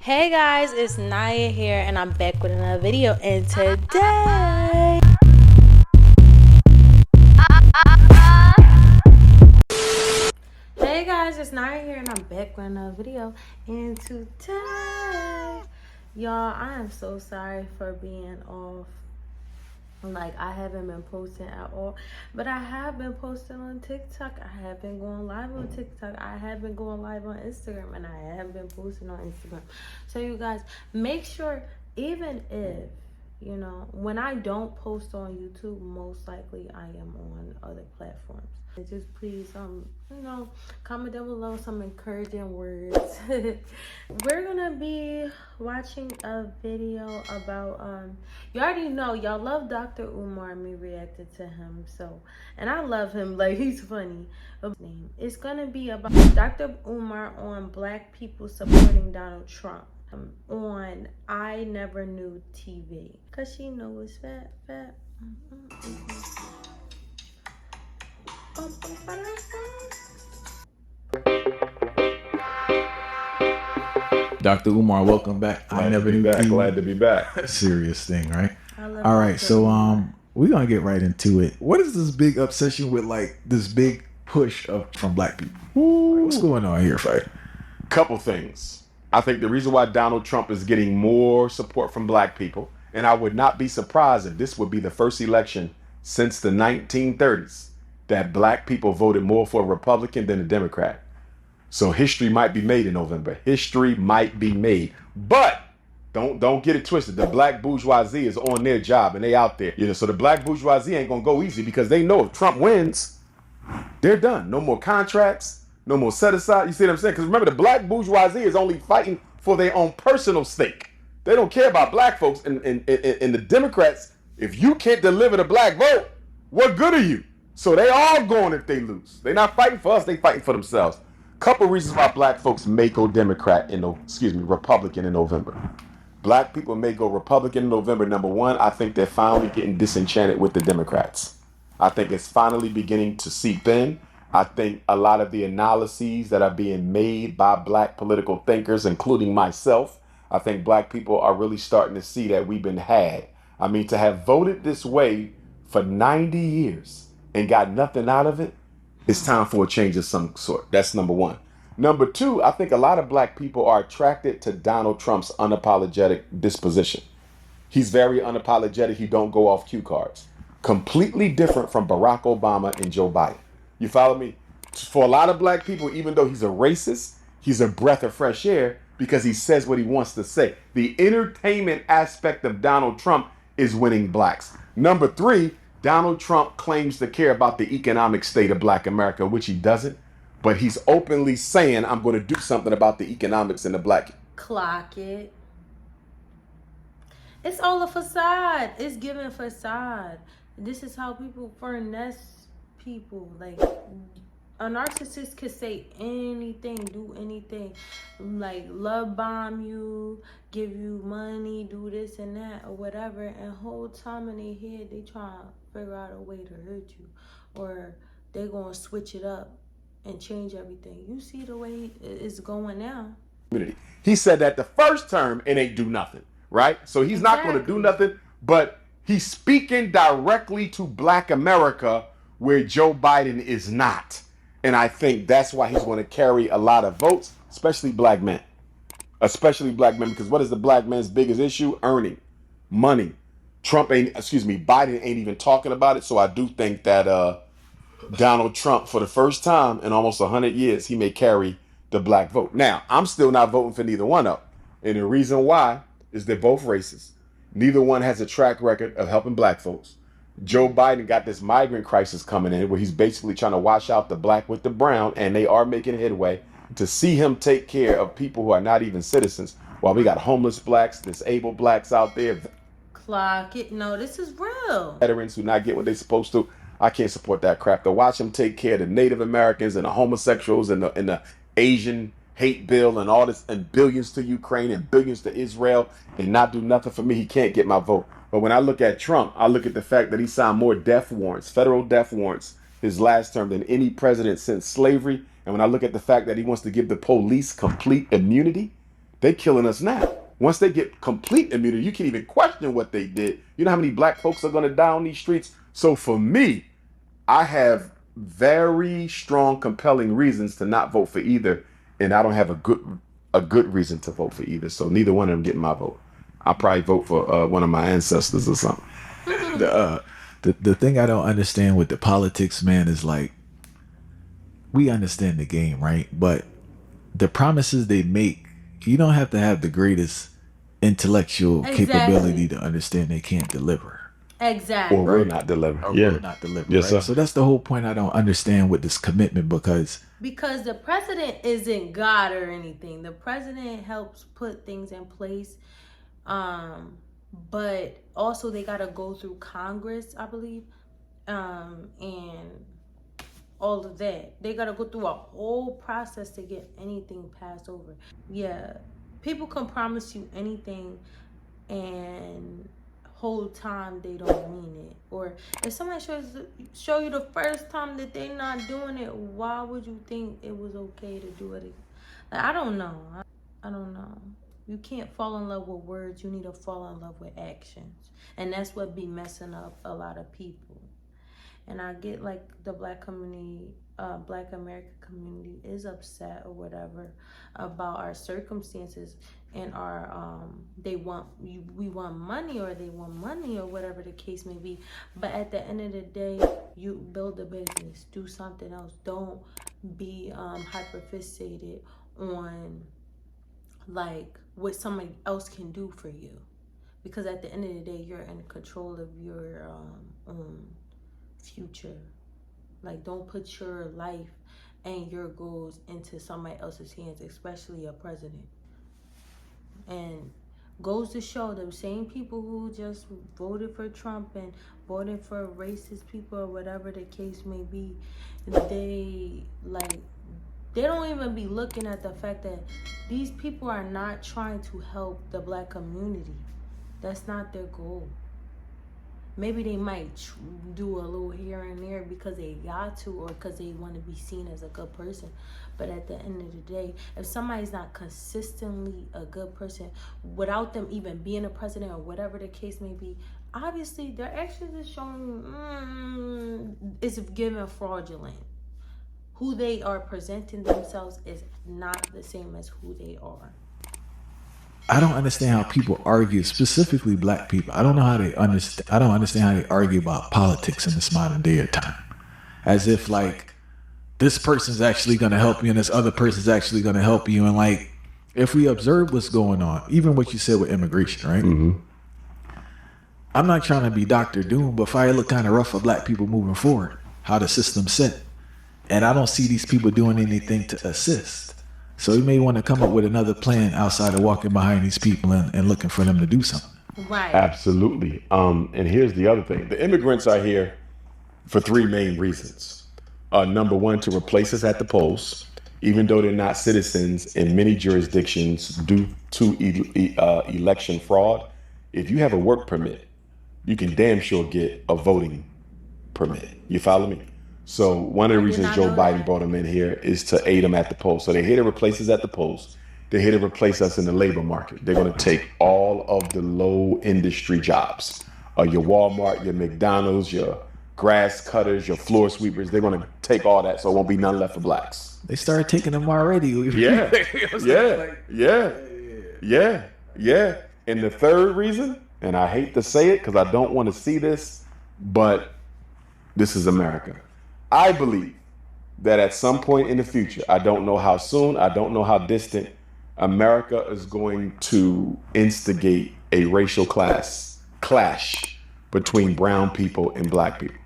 Hey guys, it's Naya here and I'm back with another video, and today Hey guys, it's Naya here and I'm back with another video, and today y'all, I am so sorry for being off. Like, I haven't been posting at all, but I have been posting on TikTok. I have been going live on TikTok. I have been going live on Instagram, and I have been posting on Instagram. So you guys, make sure, even if, when I don't post on YouTube, most likely I am on other platforms. And just please, comment down below some encouraging words. We're gonna be watching a video about, you already know, y'all love Dr. Umar, me reacted to him, so, and I love him, like, he's funny. It's gonna be about Dr. Umar on Black people supporting Donald Trump. On I Never Knew TV, cause she know it's fat. Dr. Umar, welcome back. I never knew TV. Glad to be back. Serious thing, right? All right, so we're gonna get right into it. What is this big obsession with, like, this big push from Black people? Like, what's going on here, Fight? Couple things. I think the reason why Donald Trump is getting more support from Black people, and I would not be surprised if this would be the first election since the 1930s that Black people voted more for a Republican than a Democrat. So history might be made in November. History might be made. But don't get it twisted. The Black bourgeoisie is on their job and they out there. So the Black bourgeoisie ain't gonna go easy, because they know if Trump wins, they're done. No more contracts. No more set aside. You see what I'm saying? Because remember, the Black bourgeoisie is only fighting for their own personal stake. They don't care about Black folks. And the Democrats, if you can't deliver the Black vote, what good are you? So they all going if they lose. They're not fighting for us. They fighting for themselves. Couple reasons why Black folks may go Republican in November. Black people may go Republican in November. Number one, I think they're finally getting disenchanted with the Democrats. I think it's finally beginning to seep in. I think a lot of the analyses that are being made by Black political thinkers, including myself, I think Black people are really starting to see that we've been had. I mean, to have voted this way for 90 years and got nothing out of it, it's time for a change of some sort. That's number one. Number two, I think a lot of Black people are attracted to Donald Trump's unapologetic disposition. He's very unapologetic. He don't go off cue cards. Completely different from Barack Obama and Joe Biden. You follow me? For a lot of Black people, even though he's a racist, he's a breath of fresh air because he says what he wants to say. The entertainment aspect of Donald Trump is winning Blacks. Number three, Donald Trump claims to care about the economic state of Black America, which he doesn't. But he's openly saying, I'm going to do something about the economics in the Black. Clock it. It's all a facade. It's giving facade. This is how people finesse people. Like, a narcissist could say anything, do anything, like love bomb you, give you money, do this and that or whatever, and whole time in their head they try to figure out a way to hurt you, or they gonna switch it up and change everything. You see the way it's going now. He said that the first term it ain't do nothing, right? So he's not going to do nothing, but he's speaking directly to Black America where Joe Biden is not. And I think that's why he's going to carry a lot of votes, especially Black men. Especially Black men, because what is the Black man's biggest issue? Earning money. Biden ain't even talking about it. So I do think that Donald Trump, for the first time in almost 100 years, he may carry the Black vote. Now, I'm still not voting for neither one of them. And the reason why is they're both racist. Neither one has a track record of helping Black folks. Joe Biden got this migrant crisis coming in where he's basically trying to wash out the Black with the brown, and they are making headway. To see him take care of people who are not even citizens, while we got homeless Blacks, disabled Blacks out there. Clock it. No, this is real. Veterans who not get what they're supposed to. I can't support that crap. To watch him take care of the Native Americans and the homosexuals and the Asian hate bill and all this, and billions to Ukraine and billions to Israel, and not do nothing for me, he can't get my vote. But when I look at Trump, I look at the fact that he signed more death warrants, federal death warrants, his last term than any president since slavery. And when I look at the fact that he wants to give the police complete immunity, They killing us now. Once they get complete immunity, you can't even question what they did. You know how many black folks are going to die on these streets? So for me, I have very strong, compelling reasons to not vote for either, and I don't have a good reason to vote for either. So neither one of them getting my vote. I'll probably vote for one of my ancestors or something. The thing I don't understand with the politics, man, is like, we understand the game, right? But the promises they make, you don't have to have the greatest intellectual capability to understand they can't deliver. Exactly. Or will not deliver. Or Yeah. will not deliver. Yes, right? sir. So that's the whole point I don't understand with this commitment, because the president isn't God or anything. The president helps put things in place. But also they gotta go through Congress, I believe. And all of that. They gotta go through a whole process to get anything passed over. Yeah. People can promise you anything, and whole time they don't mean it. Or if somebody show you the first time that they're not doing it, why would you think it was okay to do it again? Like, I don't know. I don't know. You can't fall in love with words. You need to fall in love with actions. And that's what be messing up a lot of people. And I get like the black community, black American community is upset or whatever about our circumstances and our we want money, or they want money, or whatever the case may be. But at the end of the day, you build a business, do something else. Don't be hyper fixated on like what somebody else can do for you, because at the end of the day, you're in control of your own future. Like, don't put your life and your goals into somebody else's hands, especially a president. And goes to show the same people who just voted for Trump and voted for racist people or whatever the case may be, they don't even be looking at the fact that these people are not trying to help the black community. That's not their goal. Maybe they might do a little here and there because they got to, or because they want to be seen as a good person. But at the end of the day, if somebody's not consistently a good person, without them even being a president or whatever the case may be, obviously their actions is showing it's given fraudulent. Who they are presenting themselves is not the same as who they are. I don't understand how people argue, specifically black people. I don't know how they understand. I don't understand how they argue about politics in this modern day of time, as if like this person's actually going to help you and this other person's actually going to help you. And like, if we observe what's going on, even what you said with immigration, right? Mm-hmm. I'm not trying to be Dr. Doom, but fire look kind of rough for black people moving forward, how the system's set. And I don't see these people doing anything to assist. So you may want to come up with another plan outside of walking behind these people and looking for them to do something. Right. Absolutely. And here's the other thing. The immigrants are here for three main reasons. Number one, to replace us at the polls, even though they're not citizens in many jurisdictions due to election fraud. If you have a work permit, you can damn sure get a voting permit. You follow me? So one of the reasons Joe Biden brought them in here is to aid them at the polls. So they're here to replace us at the polls. They're here to replace us in the labor market. They're going to take all of the low industry jobs. Your Walmart, your McDonald's, your grass cutters, your floor sweepers. They're going to take all that, so it won't be none left for blacks. They started taking them already. Yeah. And the third reason, and I hate to say it because I don't want to see this, but this is America. I believe that at some point in the future, I don't know how soon, I don't know how distant, America is going to instigate a racial clash between brown people and black people.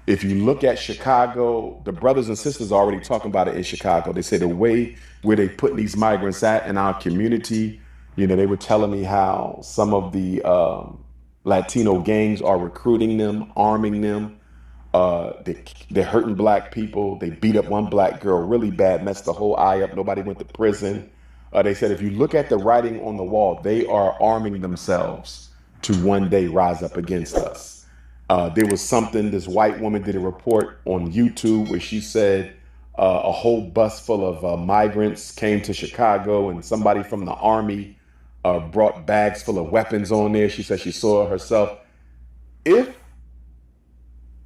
If you look at Chicago, the brothers and sisters are already talking about it in Chicago. They say the way where they put these migrants at in our community, you know, they were telling me how some of the Latino gangs are recruiting them, arming them. They're hurting black people. They beat up one black girl really bad, messed the whole eye up. Nobody went to prison. They said if you look at the writing on the wall, they are arming themselves to one day rise up against us. There was something, this white woman did a report on YouTube where she said a whole bus full of migrants came to Chicago, and somebody from the army brought bags full of weapons on there. She said she saw it herself. If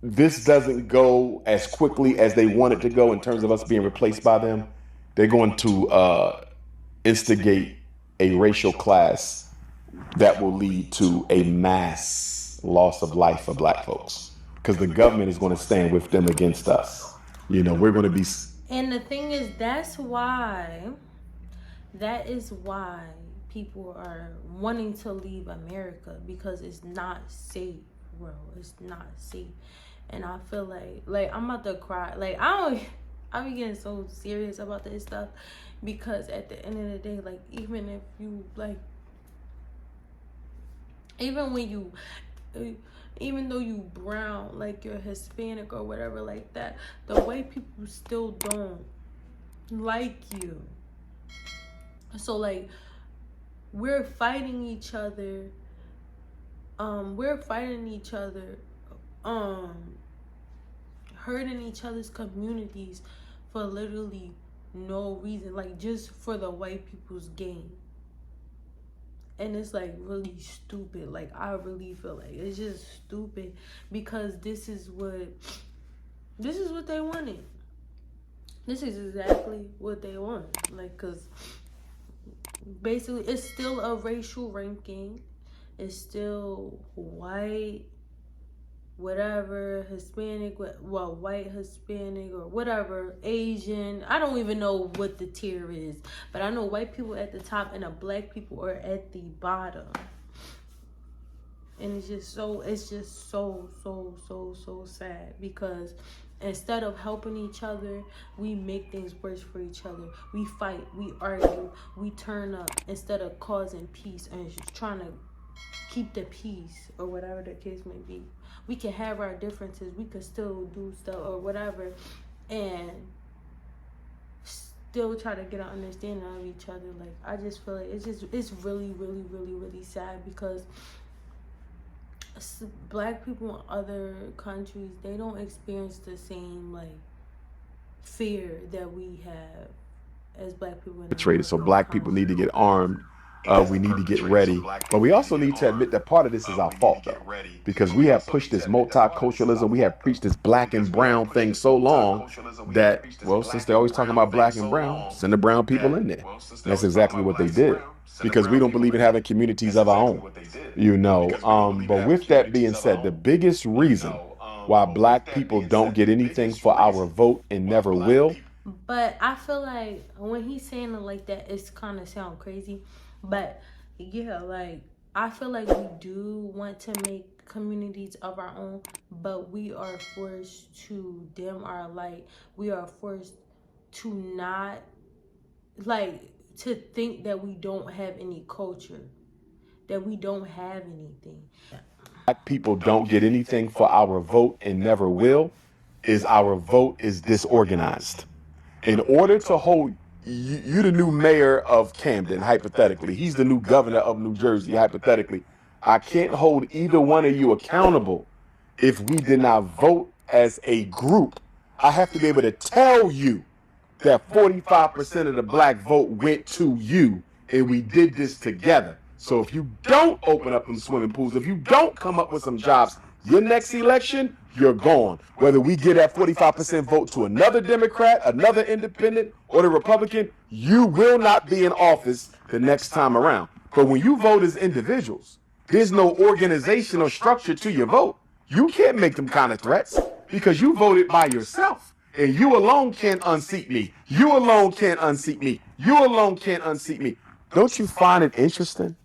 this doesn't go as quickly as they want it to go in terms of us being replaced by them, they're going to instigate a racial class that will lead to a mass loss of life for black folks, because the government is going to stand with them against us. You know, we're going to be. And the thing is, that is why people are wanting to leave America, because it's not safe, bro. It's not safe. And I feel like I'm about to cry. Like, I be getting so serious about this stuff, because at the end of the day, like, even if you, like, even though you brown, like you're Hispanic or whatever like that, the white people still don't like you. So, like, we're fighting each other. Hurting each other's communities for literally no reason, like, just for the white people's gain. And it's, like, really stupid. Like, I really feel like it's just stupid, because this is what they wanted. This is exactly what they want. Like, because basically it's still a racial ranking. It's still white, whatever, Hispanic, well, white, Hispanic, or whatever, Asian. I don't even know what the tier is, but I know white people at the top and the black people are at the bottom. And it's just so sad, because instead of helping each other, we make things worse for each other. We fight, we argue, we turn up instead of causing peace and just trying to keep the peace, or whatever the case may be. We can have our differences, we could still do stuff or whatever, and still try to get an understanding of each other. Like, I just feel like it's really, really, really, really sad, because black people in other countries, they don't experience the same, like, fear that we have as black people in America. So black people need to get armed. We need to get ready, but we also need to admit that part of this is our fault, though, because we have pushed this multiculturalism. We have preached this black and brown thing so long that, well, since they're always talking about black and brown, send the brown people in there. And that's exactly what they did, because we don't believe in having communities of our own, you know. But with that being said, the biggest reason why black people don't get anything for our vote and never will. But I feel like when he's saying it like that, it's kind of sound crazy. But yeah, like, I feel like we do want to make communities of our own, but we are forced to dim our light. We are forced to not, like, to think that we don't have any culture, that we don't have anything. Black people don't get anything for our vote and never will is our vote is disorganized. In order to hold you the new mayor of Camden, hypothetically, he's the new governor of New Jersey, hypothetically, I can't hold either one of you accountable if we did not vote as a group. I have to be able to tell you that 45% of the black vote went to you, and we did this together. So if you don't open up them swimming pools, if you don't come up with some jobs, your next election, you're gone. Whether we get that 45% vote to another Democrat, another independent, or the Republican, you will not be in office the next time around. But when you vote as individuals, there's no organization or structure to your vote. You can't make them kind of threats, because you voted by yourself. And you alone can't unseat me. You alone can't unseat me. You alone can't unseat me. Don't you find it interesting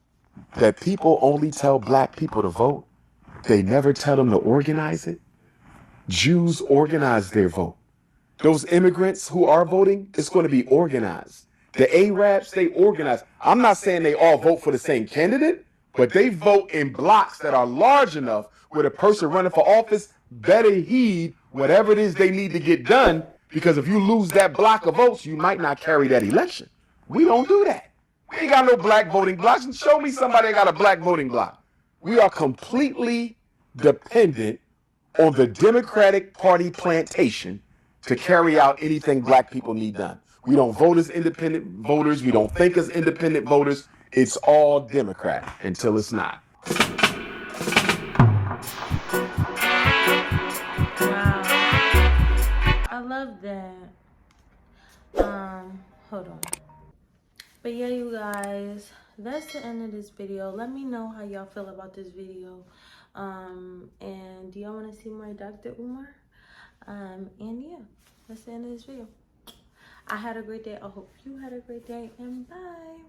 that people only tell black people to vote? They never tell them to organize it. Jews organize their vote. Those immigrants who are voting, it's going to be organized. The Arabs, they organize. I'm not saying they all vote for the same candidate, but they vote in blocks that are large enough where the person running for office better heed whatever it is they need to get done, because if you lose that block of votes, you might not carry that election. We don't do that. We ain't got no black voting blocks. Show me somebody that got a black voting block. We are completely dependent on the Democratic Party plantation to carry out anything black people need done. We don't vote as independent voters. We don't think as independent voters. It's all Democrat until it's not. Wow. I love that. Hold on. But yeah, you guys, that's the end of this video. Let me know how y'all feel about this video. And do y'all want to see more Dr. Umar? And yeah, that's the end of this video. I had a great day. I hope you had a great day. And bye.